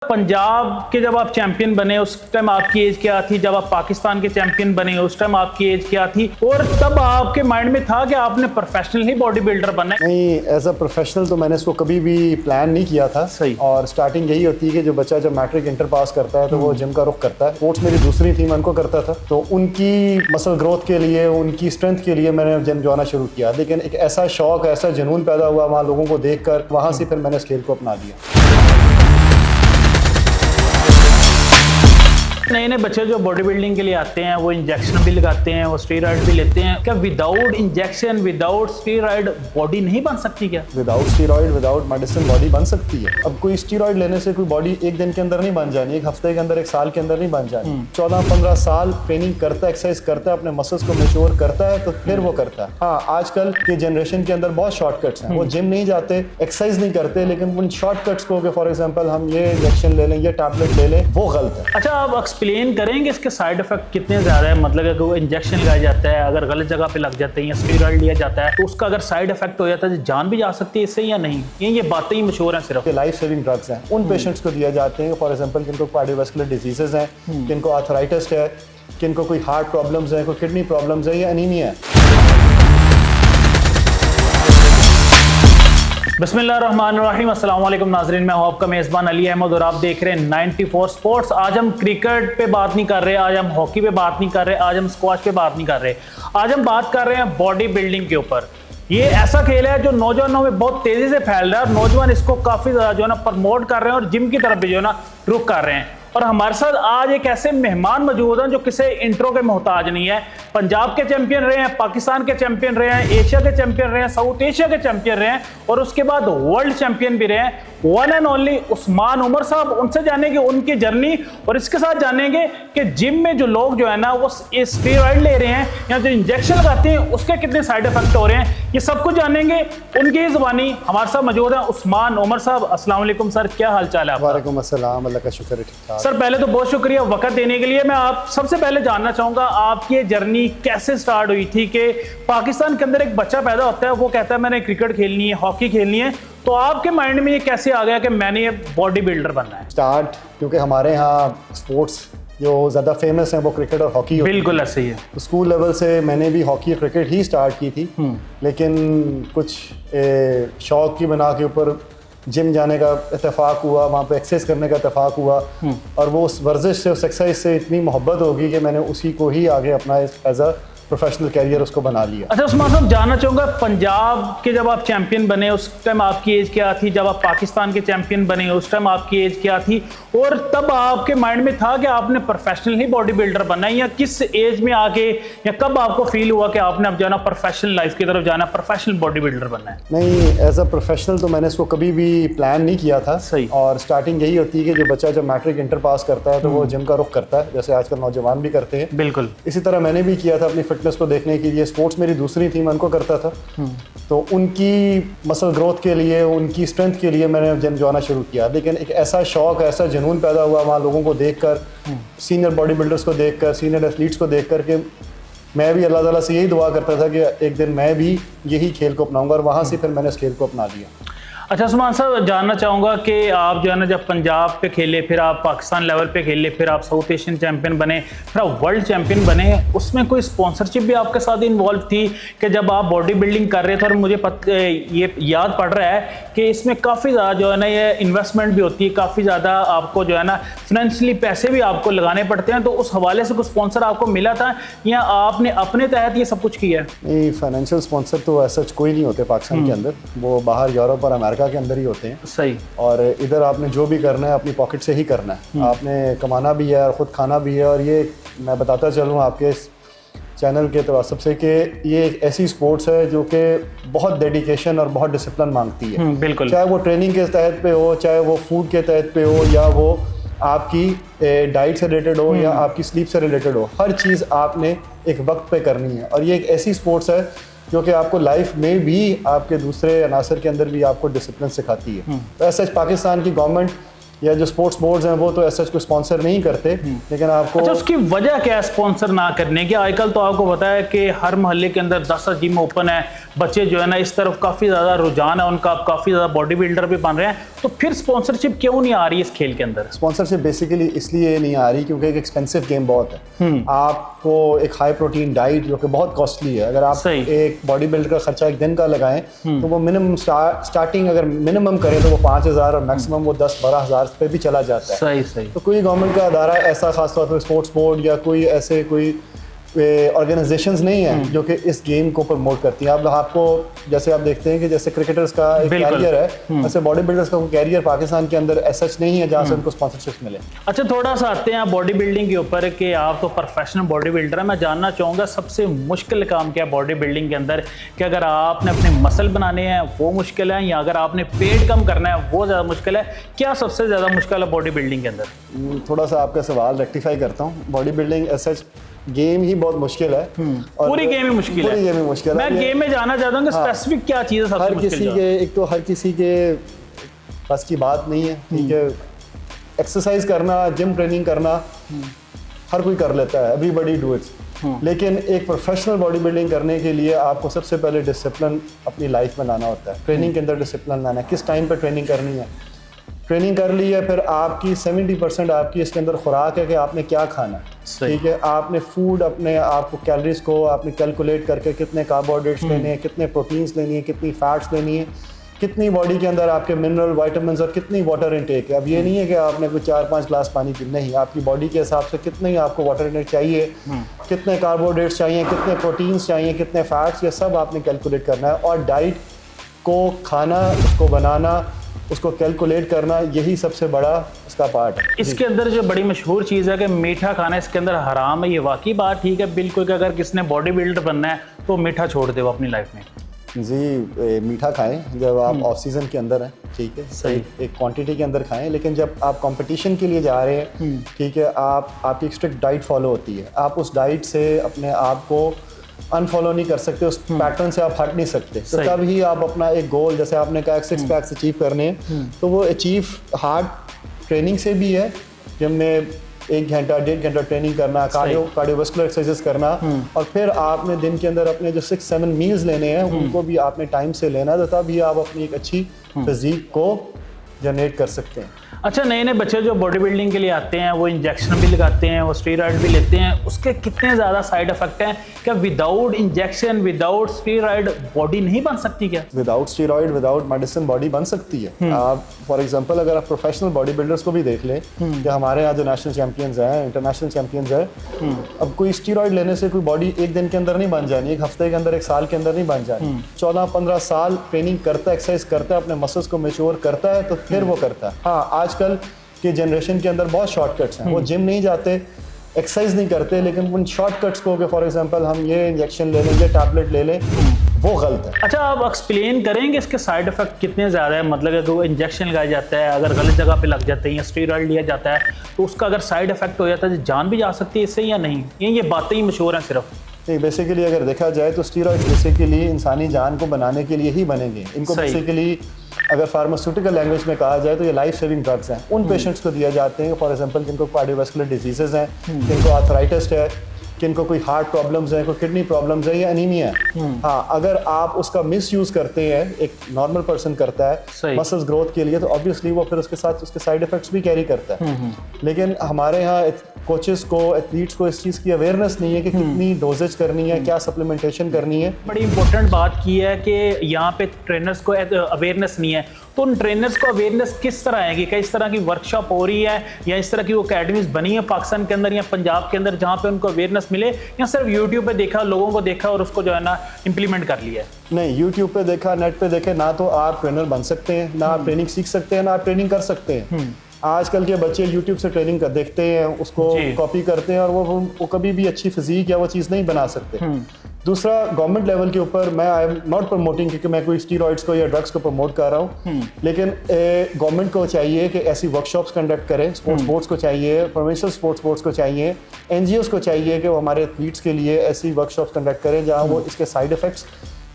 पंजाब के जब आप चैंपियन बने उस टाइम आपकी एज क्या थी, जब आप पाकिस्तान के चैंपियन बने उस टाइम आपकी एज क्या थी, और तब आपके माइंड में था कि आपने प्रोफेशनल ही बॉडी बिल्डर बनना है? नहीं, एज अ प्रोफेशनल तो मैंने इसको कभी भी प्लान नहीं किया था। सही। और स्टार्टिंग यही होती है कि जो बच्चा जब मैट्रिक इंटर पास करता है तो वो जिम का रुख करता है। स्पोर्ट्स मेरी दूसरी थी, मैं उनको करता था, तो उनकी मसल ग्रोथ के लिए, उनकी स्ट्रेंथ के लिए मैंने जिम जो आना शुरू किया। लेकिन एक ऐसा शौक, ऐसा जुनून पैदा हुआ वहाँ लोगों को देख कर, वहाँ से फिर मैंने इस खेल को अपना लिया। नए नए बच्चे जो बॉडी बिल्डिंग के लिए आते हैं वो इंजेक्शन भी लगाते हैं, वो स्टेरॉइड भी लेते हैं। क्या without injection, without steroid body नहीं बन सकती? क्या without steroid, without medicine body बन सकती है? अब कोई स्टीरॉइड लेने से कोई बॉडी एक दिन के अंदर नहीं बन जानी, एक हफ्ते के अंदर, एक साल के अंदर नहीं बन जानी। 14-15 साल ट्रेनिंग करता है, एक्सरसाइज करता है, अपने मसल्स को मैच्योर करता है, तो फिर वो करता है। हाँ, आजकल के जनरेशन के अंदर बहुत शॉर्टकट्स हैं। वो जिम नहीं जाते, एक्सरसाइज नहीं करते, लेकिन उन शॉर्टकट्स को, फॉर एग्जाम्पल हम ये इंजेक्शन ले लें, ये टैबलेट ले लें, वो गलत है। अच्छा, आप एक्सप्लेन करेंगे इसके साइड इफेक्ट कितने ज़्यादा है? मतलब कि वो इंजेक्शन लगाया जाता है, अगर गलत जगह पे लग जाते हैं या स्टेरॉइड लिया जाता है तो उसका अगर साइड इफेक्ट हो जाता है तो जान भी जा सकती है इससे या नहीं? ये बातें ही मशहूर हैं सिर्फ। लाइफ सेविंग ड्रग्स हैं, उन पेशेंट्स को दिया जाते हैं, फॉर एग्जाम्पल जिनको कार्डियोवास्कुलर डिजीजेज हैं, जिनको आर्थराइटिस है, जिनको कोई हार्ट प्रॉब्लम्स है, कोई किडनी प्रॉब्लम्स है या एनीमिया है। बिस्मिल्लाहिर्रहमानिर्रहीम, अस्सलाम वालेकुम नाज़रीन, मैं हूं आपका मेज़बान अली अहमद और आप देख रहे हैं 94 स्पोर्ट्स। आज हम क्रिकेट पे बात नहीं कर रहे, आज हम हॉकी पे बात नहीं कर रहे, आज हम स्क्वाश पे बात नहीं कर रहे, आज हम बात कर रहे हैं बॉडी बिल्डिंग के ऊपर। ये ऐसा खेल है जो नौजवानों में बहुत तेज़ी से फैल रहा है और नौजवान इसको काफ़ी ज़्यादा जो है ना प्रमोट कर रहे हैं और जिम की तरफ भी जो है ना रुख कर रहे हैं। और हमारे साथ आज एक ऐसे मेहमान मौजूद हैं जो किसी इंट्रो के मोहताज नहीं है। पंजाब के चैंपियन रहे हैं, पाकिस्तान के चैंपियन रहे हैं, एशिया के चैंपियन रहे हैं, साउथ एशिया के चैंपियन रहे हैं और उसके बाद वर्ल्ड चैंपियन भी रहे हैं। One and only Usman Umar साहब। उनसे जानेंगे उनकी जर्नी और इसके साथ जानेंगे कि जिम में जो लोग जो है ना वो स्टेरॉइड ले रहे हैं या जो इंजेक्शन लगाते हैं उसके कितने साइड इफेक्ट हो रहे हैं, ये सब कुछ जानेंगे उनकी जुबानी। हमारे साथ मौजूद है उस्मान उमर साहब। अस्सलाम वालेकुम सर, क्या हाल चाल है आपका? वालेकुम अस्सलाम, अल्लाह का शुक्र है, ठीक ठाक। सर पहले तो बहुत शुक्रिया वक्त देने के लिए। मैं आप सबसे पहले जानना चाहूंगा आपकी ये जर्नी कैसे स्टार्ट हुई थी कि पाकिस्तान के अंदर एक बच्चा पैदा होता है, वो कहता है मैंने क्रिकेट खेलनी है, हॉकी खेलनी है, तो आपके माइंड में ये कैसे आ गया कि मैंने ये बॉडी बिल्डर बनना है? स्टार्ट क्योंकि हमारे यहाँ स्पोर्ट्स जो ज़्यादा फेमस हैं वो क्रिकेट और हॉकी। बिल्कुल ऐसे ही है। तो स्कूल लेवल से मैंने भी हॉकी और क्रिकेट ही स्टार्ट की थी, लेकिन कुछ शौक की बना के ऊपर जिम जाने का इत्तेफाक हुआ, वहाँ पे एक्सरसाइज करने का इत्तेफाक हुआ और वो उस वर्जिश से, उस एक्सरसाइज से इतनी मोहब्बत होगी कि मैंने उसी को ही आगे अपना एज अ प्रोफेशनल कैरियर उसको बना लिया। अच्छा उस्मान साहब, जानना चाहूँगा पंजाब के जब आप चैंपियन बने उस टाइम आपकी एज क्या थी, जब आप पाकिस्तान के चैंपियन बने उस टाइम आपकी एज क्या थी, और तब आपके माइंड में था कि आपने प्रोफेशनल ही बॉडी बिल्डर बनना है, या किस एज में आके या कब आपको फील हुआ कि आपने अब जाना प्रोफेशनल लाइफ की तरफ जाना, प्रोफेशनल बॉडी बिल्डर बनना है? नहीं, एज अ प्रोफेशनल तो मैंने इसको कभी भी प्लान नहीं किया था। सही। और स्टार्टिंग यही होती है कि जो बच्चा जब मैट्रिक इंटर पास करता है तो वो जिम का रुख करता है, जैसे आजकल नौजवान भी करते हैं। बिल्कुल इसी तरह मैंने भी किया था अपनी फिटनेस को देखने के लिए। स्पोर्ट्स मेरी दूसरी थी, मैं उनको करता था, तो उनकी मसल ग्रोथ के लिए, उनकी स्ट्रेंथ के लिए मैंने जिम जो आना शुरू किया। लेकिन एक ऐसा शौक, ऐसा जुनून पैदा हुआ वहाँ लोगों को देखकर, सीनियर बॉडी बिल्डर्स को देखकर, सीनियर एथलीट्स को देखकर, कि मैं भी अल्लाह ताला से यही दुआ करता था कि एक दिन मैं भी यही खेल को अपनाऊंगा और वहाँ से फिर मैंने इस खेल को अपना लिया। अच्छा उस्मान साहब, जानना चाहूँगा कि आप जो है ना जब पंजाब पे खेले, फिर आप पाकिस्तान लेवल पे खेले, फिर आप साउथ एशियन चैंपियन बने, फिर आप वर्ल्ड चैंपियन बने, उसमें कोई स्पॉन्सरशिप भी आपके साथ इन्वॉल्व थी कि जब आप बॉडी बिल्डिंग कर रहे थे? और मुझे ये याद पड़ रहा है कि इसमें काफ़ी ज़्यादा जो है ना ये इन्वेस्टमेंट भी होती है, काफ़ी ज़्यादा आपको जो है ना फाइनेंशियली पैसे भी आपको लगाने पड़ते हैं, तो उस हवाले से कुछ स्पॉन्सर आपको मिला था या आपने अपने तहत ये सब कुछ किया? नहीं, फाइनेंशियल स्पॉन्सर तो ऐसा कोई नहीं होते पाकिस्तान के अंदर, वो बाहर यूरोप और अमेरिका के अंदर ही होते हैं। सही। और इधर आपने जो भी करना है अपनी पॉकेट से ही करना है, आपने कमाना भी है और ख़ुद खाना भी है। और ये मैं बताता चलूँ आपके इस चैनल के तवासुब से कि ये एक ऐसी स्पोर्ट्स है जो कि बहुत डेडिकेशन और बहुत डिसिप्लिन मांगती है। बिल्कुल। चाहे वो ट्रेनिंग के तहत पे हो, चाहे वो फूड के तहत पे हो, या वो आपकी डाइट से रिलेटेड हो या आपकी स्लीप से रिलेटेड हो, हर चीज़ आपने एक वक्त पे करनी है। और ये एक ऐसी स्पोर्ट्स है जो कि आपको लाइफ में भी, आपके दूसरे अनासर के अंदर भी आपको डिसिप्लिन सिखाती है। तो ऐसा पाकिस्तान की गवर्नमेंट या जो स्पोर्ट्स बोर्ड्स हैं वो तो ऐसा कोई स्पॉन्सर नहीं करते, लेकिन आपको अच्छा, उसकी वजह क्या है स्पॉन्सर ना करने की? आजकल तो आपको पता है कि हर मोहल्ले के अंदर 10 जिम ओपन है, बच्चे जो है ना इस तरफ काफ़ी ज़्यादा रुझान है उनका, काफ़ी ज़्यादा बॉडी बिल्डर भी बन रहे हैं, तो फिर स्पॉन्सरशिप क्यों नहीं आ रही इस खेल के अंदर? स्पॉन्सरशिप बेसिकली इसलिए नहीं आ रही क्योंकि एक एक्सपेंसिव गेम बहुत है। आपको एक हाई प्रोटीन डाइट जो कि बहुत कॉस्टली है, अगर आप एक बॉडी बिल्डर का खर्चा एक दिन का लगाएं तो वो मिनिमम स्टार्टिंग अगर मिनिमम करें तो वो 5,000 और मैक्सिमम वो 10-12 हज़ार पे भी चला जाता है। सही। तो कोई गवर्नमेंट का अदारा ऐसा खासतौर पर स्पोर्ट्स बोर्ड या कोई ऐसे कोई ऑर्गेनाइजेशंस नहीं है जो कि इस गेम को प्रमोट करती हैं। अब आपको जैसे आप देखते हैं कि जैसे क्रिकेटर्स का एक कैरियर है, वैसे बॉडी बिल्डर्स का कोई कैरियर पाकिस्तान के अंदर ऐसा नहीं है जहाँ से उनको स्पॉन्सरशिप मिले। अच्छा, थोड़ा सा आते हैं बॉडी बिल्डिंग के ऊपर कि आप तो प्रोफेशनल बॉडी बिल्डर है, मैं जानना चाहूँगा सबसे मुश्किल काम क्या है बॉडी बिल्डिंग के अंदर? कि अगर आपने अपने मसल बनाने हैं वो मुश्किल है, या अगर आपने पेट कम करना है वो ज़्यादा मुश्किल है? क्या सबसे ज़्यादा मुश्किल है बॉडी बिल्डिंग के अंदर? थोड़ा सा आपका सवाल रेक्टिफाई करता हूँ। बॉडी बिल्डिंग ऐसा गेम ही बहुत मुश्किल है, और पूरी गेम ही मुश्किल है। पूरी गेम ही मुश्किल है। मैं गेम में जाना चाहता हूँ कि स्पेसिफिक क्या चीज़ है सबसे मुश्किल? हर किसी के बस की बात नहीं है, ठीक है। एक्सरसाइज करना, जिम ट्रेनिंग करना हर कोई कर लेता है, एवरीबॉडी डू इट। लेकिन एक प्रोफेशनल बॉडी बिल्डिंग करने के लिए आपको सबसे पहले डिसिप्लिन अपनी लाइफ में लाना होता है। ट्रेनिंग के अंदर डिसिप्लिन लाना है, किस टाइम पर ट्रेनिंग करनी है। ट्रेनिंग कर ली है, फिर आपकी 70% आपकी इसके अंदर खुराक है कि आपने क्या खाना है, ठीक है। आपने फूड अपने आपको कैलोरीज को आपने कैलकुलेट करके कितने कार्बोहाइड्रेट्स लेने हैं, कितने प्रोटीन्स लेनी है, कितनी फैट्स लेनी है, कितनी बॉडी के अंदर आपके मिनरल, विटामिन्स और कितनी वाटर इनटेक है। अब ये नहीं है कि आपने कोई 4-5 ग्लास पानी पी, नहीं, आपकी बॉडी के हिसाब से कितनी आपको वाटर इनटेक चाहिए, कितने कार्बोहाइड्रेट्स चाहिए, कितने प्रोटीन्स चाहिए, कितने फैट्स, ये सब आपने कैलकुलेट करना है। और डाइट को खाना, उसको बनाना, उसको कैलकुलेट करना, यही सबसे बड़ा इसका पार्ट है। इसके अंदर जो बड़ी मशहूर चीज़ है कि मीठा खाना इसके अंदर हराम है, ये वाकई बात ठीक है बिल्कुल कि अगर किसने बॉडी बिल्डर बनना है तो मीठा छोड़ दे वो अपनी लाइफ में? जी, मीठा खाएं जब आप ऑफ सीजन के अंदर हैं, ठीक है, सही एक क्वांटिटी के अंदर खाएं। लेकिन जब आप कंपटीशन के लिए जा रहे हैं, ठीक है, आपकी एक स्ट्रिक्ट डाइट फॉलो होती है। आप उस डाइट से अपने आप को अनफॉलो नहीं कर सकते, उस पैटर्न से आप हट नहीं सकते। तो तब ही आप अपना एक गोल, जैसे आपने कहा 6 पैक्स अचीव करने हैं, तो वो अचीव हार्ड ट्रेनिंग से भी है, जिनमें 1 घंटा 1.5 घंटा ट्रेनिंग करना, कार्डियोवास्कुलर एक्सरसाइजेस करना, और फिर आपने दिन के अंदर अपने जो 6-7 मील्स लेने हैं उनको भी आपने टाइम से लेना, तो तब ही आप अपनी एक अच्छी फिजिक को जनरेट कर सकते हैं। अच्छा, नए नए बच्चे जो बॉडी बिल्डिंग के लिए आते हैं वो इंजेक्शन भी लगाते हैं, वो स्टीरॉयड भी लेते हैं, उसके कितने ज़्यादा साइड इफेक्ट हैं? क्या without injection, without steroid body नहीं बन सकती क्या? Without steroid, without medicine body बन सकती है। आप फॉर एग्जांपल अगर आप प्रोफेशनल बॉडी बिल्डर्स को भी देख लें, कि हमारे यहाँ जो नेशनल चैंपियंस हैं, इंटरनेशनल चैंपियंस हैं, अब कोई स्टीरॉयड लेने से कोई बॉडी एक दिन के अंदर नहीं बन जानी, एक हफ्ते के अंदर, एक साल के अंदर नहीं बन जानी। 14-15 साल ट्रेनिंग करता है, एक्सरसाइज करता है, अपने मसल्स को मैच्योर करता है, तो फिर वो करता है। हाँ, आजकल के जनरेशन के अंदर बहुत शॉर्टकट्स हैं, वो जिम नहीं जाते, एक्सरसाइज नहीं करते, लेकिन उन शॉर्टकट्स को, फॉर एग्जांपल हम ये इंजेक्शन ले लें, ये टैबलेट ले लें, वो गलत है। अच्छा, आप एक्सप्लेन करेंगे इसके साइड इफेक्ट कितने ज़्यादा है? मतलब अगर वो इंजेक्शन लगाया जाता है, अगर गलत जगह पे लग जाते हैं, या स्टीरॉयड लिया जाता है, तो उसका अगर साइड इफेक्ट हो जाता है, जान भी जा सकती है इससे या नहीं? ये बातें ही मशहूर हैं सिर्फ? नहीं, बेसिकली अगर देखा जाए तो स्टीरॉयड बेसिकली इंसानी जान को बनाने के लिए ही बनेंगे। इनको बेसिकली अगर फार्मास्यूटिकल लैंग्वेज में कहा जाए तो ये लाइफ सेविंग ड्रग्स हैं। उन पेशेंट्स को दिया जाते हैं, फॉर एग्जांपल जिनको कार्डियोवास्कुलर डिजीजेज हैं, जिनको आर्थराइटिस है, किनको कोई हार्ट प्रॉब्लम्स हैं, कोई किडनी प्रॉब्लम्स है, या एनीमिया है। हाँ, अगर आप उसका मिस यूज़ करते हैं, एक नॉर्मल पर्सन करता है मसल्स ग्रोथ के लिए, तो ऑब्वियसली वो फिर उसके साथ उसके साइड इफेक्ट्स भी कैरी करता है। लेकिन हमारे यहाँ कोचेस को, एथलीट्स को इस चीज़ की अवेयरनेस नहीं है कि कितनी डोजेज करनी है, क्या सप्लीमेंटेशन करनी है। बड़ी इंपॉर्टेंट बात की है कि यहाँ पे ट्रेनर्स को अवेयरनेस नहीं है, तो उन ट्रेनर्स को अवेयरनेस किस तरह आएगी? क्या इस तरह की वर्कशॉप हो रही है, या इस तरह की वो अकेडमीज बनी है पाकिस्तान के अंदर या पंजाब के अंदर जहाँ पे उनको अवेयरनेस मिले, या सिर्फ यूट्यूब पे देखा, लोगों को देखा और उसको जो है ना इम्प्लीमेंट कर लिया? नहीं, यूट्यूब पे देखा, नेट पे देखे, ना तो आप ट्रेनर बन सकते हैं, ना आप ट्रेनिंग सीख सकते हैं, ना आप ट्रेनिंग कर सकते हैं। आजकल के बच्चे यूट्यूब से ट्रेनिंग देखते हैं, उसको कॉपी करते हैं, और वो कभी भी अच्छी फिजिक या वो चीज़ नहीं बना सकते। दूसरा, गवर्नमेंट लेवल के ऊपर मैं आई एम नॉट प्रमोटिंग, क्योंकि मैं कोई स्टीरॉइड्स को या ड्रग्स को प्रमोट कर रहा हूँ, लेकिन गवर्नमेंट को चाहिए कि ऐसी वर्कशॉप्स कंडक्ट करें। स्पोर्ट्स बोर्ड्स को चाहिए, प्रोविंशियल स्पोर्ट्स बोर्ड्स को चाहिए, NGOs को चाहिए कि वो हमारे एथलीट्स के लिए ऐसी वर्कशॉप्स कंडक्ट करें जहाँ वो इसके साइड इफेक्ट्स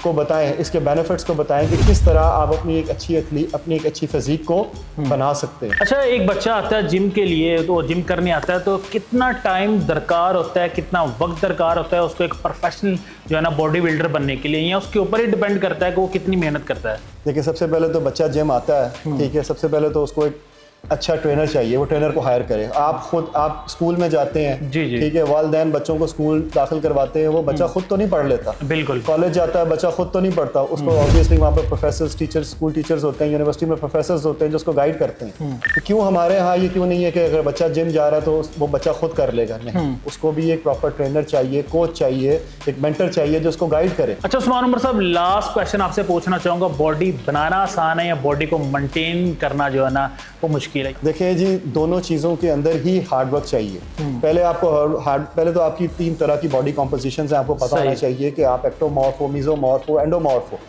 को बताएं, इसके बेनिफिट्स को बताएं कि किस तरह आप अपनी एक अच्छी फिजिक को बना सकते हैं। अच्छा, एक बच्चा आता है जिम के लिए, तो जिम करने आता है, तो कितना टाइम दरकार होता है, कितना वक्त दरकार होता है उसको एक प्रोफेशनल जो है ना बॉडी बिल्डर बनने के लिए, या उसके ऊपर ही डिपेंड करता है कि वो कितनी मेहनत करता है? देखिए, सबसे पहले तो बच्चा जिम आता है, ठीक है, सबसे पहले तो उसको एक अच्छा ट्रेनर चाहिए, वो ट्रेनर को हायर करे। आप स्कूल में जाते हैं, जी जी, ठीक है, वालिदैन बच्चों को स्कूल दाखिल करवाते हैं, वो बच्चा खुद तो नहीं पढ़ लेता। बिल्कुल। कॉलेज जाता है बच्चा खुद तो नहीं पढ़ता, उसको ऑब्वियसली वहाँ पर प्रोफेसर्स, टीचर्स, स्कूल टीचर्स होते हैं, यूनिवर्सिटी में प्रोफेसर्स होते हैं जो उसको गाइड करते हैं। तो क्यों हमारे यहाँ ये क्यों नहीं है कि अगर बच्चा जिम जा रहा है तो वो बच्चा खुद कर लेगा? नहीं, उसको भी एक प्रॉपर ट्रेनर चाहिए, कोच चाहिए, एक मेंटर चाहिए जो उसको गाइड करे। अच्छा उस्मान उमर साहब, लास्ट क्वेश्चन आपसे पूछना चाहूँगा, बॉडी बनाना आसान है या बॉडी को मेंटेन करना जो है ना वो मुश्किल है? देखिए जी, दोनों चीज़ों के अंदर ही हार्ड वर्क चाहिए। पहले तो आपकी 3 तरह की बॉडी कॉम्पोजिशंस हैं, आपको पता होना चाहिए कि आप एक्टोमॉर्फो, मेसोमॉर्फो, एंडोमॉर्फो।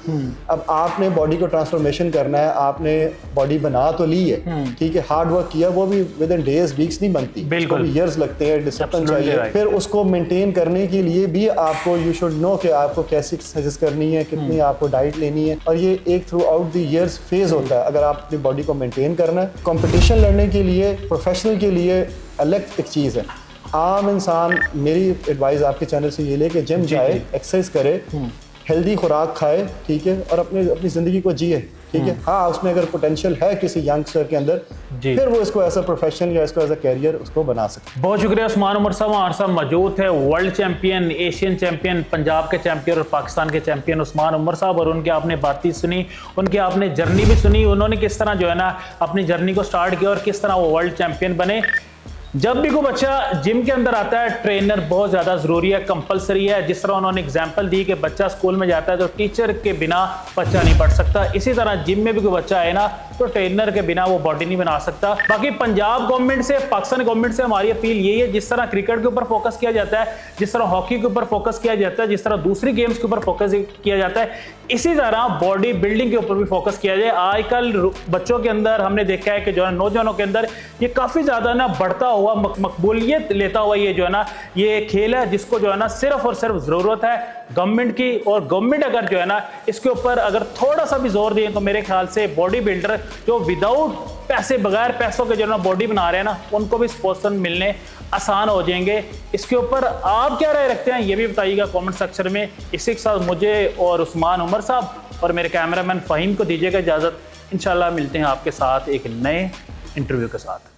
अब आपने बॉडी को ट्रांसफॉर्मेशन करना है, आपने बॉडी बना तो ली है, ठीक है, हार्ड वर्क किया, वो भी विद इन डेज वीक्स नहीं बनती, बिल्कुल, ईयर्स लगते हैं, डिसिप्लिन चाहिए। फिर उसको मेंटेन करने के लिए भी आपको यू शुड नो कि आपको कैसी एक्सरसाइज करनी है, कितनी आपको डाइट लेनी है, और ये एक through out the years phase होता है। अगर आप अपनी बॉडी को मेंटेन करना है, कंपटीशन लड़ने के लिए, प्रोफेशनल के लिए अलग एक चीज़ है। आम इंसान, मेरी एडवाइस आपके चैनल से ये ले कि जिम जाए, एक्सरसाइज करे, हेल्दी खुराक खाए, ठीक है, और अपनी ज़िंदगी को जिए, ठीक है। हाँ, उसमें अगर पोटेंशियल है किसी यंगस्टर के अंदर, फिर वो इसको एज अ प्रोफेशन या इसको एज अ कैरियर उसको बना सकते। बहुत शुक्रिया उस्मान उमर साहब, हमारे साथ मौजूद है world champion, Asian champion, Punjab के चैंपियन और पाकिस्तान के चैंपियन उस्मान उमर साहब, और उनके आपने बातें सुनी, उनकी आपने जर्नी भी सुनी, उन्होंने किस तरह जो है ना अपनी जर्नी को स्टार्ट किया और किस तरह वो वर्ल्ड चैंपियन बने। जब भी कोई बच्चा जिम के अंदर आता है, ट्रेनर बहुत ज़्यादा ज़रूरी है, कंपलसरी है। जिस तरह उन्होंने एग्जांपल दी कि बच्चा स्कूल में जाता है तो टीचर के बिना बच्चा नहीं पढ़ सकता, इसी तरह जिम में भी कोई बच्चा आए ना तो ट्रेनर के बिना वो बॉडी नहीं बना सकता। बाकी पंजाब गवर्नमेंट से, पाकिस्तान गवर्नमेंट से हमारी अपील यही है, जिस तरह क्रिकेट के ऊपर फोकस किया जाता है, जिस तरह हॉकी के ऊपर फोकस किया जाता है, जिस तरह दूसरी गेम्स के ऊपर फोकस किया जाता है, इसी तरह बॉडी बिल्डिंग के ऊपर भी फोकस किया जाए। आजकल बच्चों के अंदर हमने देखा है कि जो है नौजवानों के अंदर ये काफ़ी ज़्यादा ना बढ़ता हुआ मकबूलियत लेता हुआ ये जो है ना ये खेल है, जिसको जो है ना सिर्फ और सिर्फ ज़रूरत है गवर्नमेंट की, और गवर्नमेंट अगर जो है ना इसके ऊपर अगर थोड़ा सा भी जोर दें तो मेरे ख्याल से बॉडी बिल्डर जो विदाउट पैसे, बगैर पैसों के जो है ना बॉडी बना रहे हैं ना, उनको भी स्पॉन्सर मिलने आसान हो जाएंगे। इसके ऊपर आप क्या राय रखते हैं ये भी बताइएगा कमेंट सेक्शन में। इसी के साथ मुझे और उस्मान उमर साहब और मेरे कैमरामैन फ़हीम को दीजिएगा इजाज़त। इंशाल्लाह मिलते हैं आपके साथ एक नए इंटरव्यू के साथ।